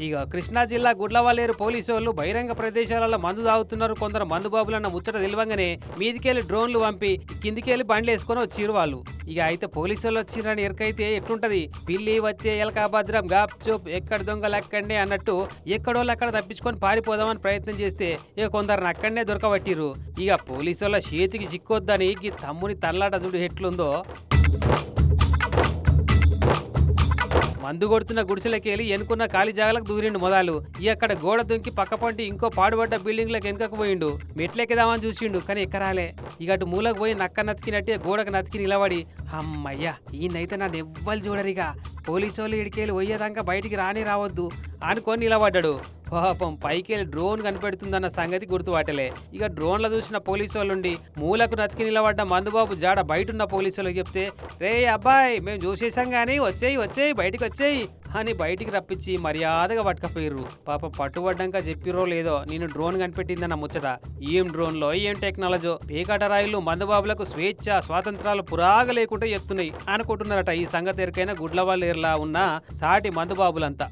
ఇక కృష్ణా జిల్లా గుడ్లవల్లేరు పోలీసు వాళ్ళు బహిరంగ ప్రదేశాలలో మందు తాగుతున్నారు, కొందరు మందు బాబులన్న ముచ్చట తెలివంగానే మీదికెళ్ళి డ్రోన్లు పంపి కిందికెళ్ళి బండ్లు వేసుకొని వచ్చిరు వాళ్ళు. ఇక అయితే పోలీసు వాళ్ళు వచ్చిరని ఎరకైతే ఎట్లుంటది, పిల్లి వచ్చే ఎలకా భద్రం గాప్ చూప్ ఎక్కడ దొంగలు అక్కడనే అన్నట్టు ఎక్కడోళ్ళు అక్కడ తప్పించుకొని పారిపోదామని ప్రయత్నం చేస్తే ఇక కొందరిని అక్కడనే దొరకబట్టిరు. ఇక పోలీసు వాళ్ళ చేతికి చిక్కొద్దని ఈ తమ్ముని తల్లాట చూడు ఎట్లుందో. మందు కొడుతున్న గుడిసెలకి వెళ్ళి ఎనుకున్న ఖాళీ జాగాలకు దూరిండు మొదలు. ఇక అక్కడ గోడ దుంకి పక్కపంటి ఇంకో పాడుపడ్డ బిల్డింగ్లకు వెనుకకు పోయిండు. మెట్లెక్కిదామని చూసిండు కానీ ఎక్కరాలే. ఇక అటు మూలకు పోయి నక్క నతికినట్టే గోడకు నతికి నిలబడి అమ్మయ్యా ఈయనైతే నన్ను ఎవ్వరు చూడరిగా, పోలీసు వాళ్ళు ఇడికెళ్ళి పోయేదాకా బయటికి రావద్దు అనుకొని నిలబడ్డాడు. పాపం పైకెళ్ళి డ్రోన్ కనిపెడుతుందన్న సంగతి గుర్తుపట్టలే. ఇక డ్రోన్లో చూసిన పోలీసు వాళ్ళుండి మూలకు నతికి నిలబడ్డ మందుబాబు జాడ బయటున్న పోలీసు వాళ్ళకి చెప్తే, రే అబ్బాయి మేము చూసేసాం కానీ వచ్చేయి బయటికి వచ్చేయి అని బయటికి రప్పించి మర్యాదగా పట్టుకపోయిర్రు. పాపం పట్టుబడ్డాక చెప్పిరో లేదో నేను డ్రోన్ కనిపెట్టిందన్న ముచ్చట. ఏం డ్రోన్లో ఏం టెక్నాలజీ, పేకాట రాయిలు మందుబాబులకు స్వేచ్ఛ స్వాతంత్రాలు పురాగా లేకుండా చెప్తున్నాయి అనుకుంటున్నారట. ఈ సంగతి ఎరికైనా గుడ్లవల్లేరులా ఉన్న సాటి మందుబాబులంతా.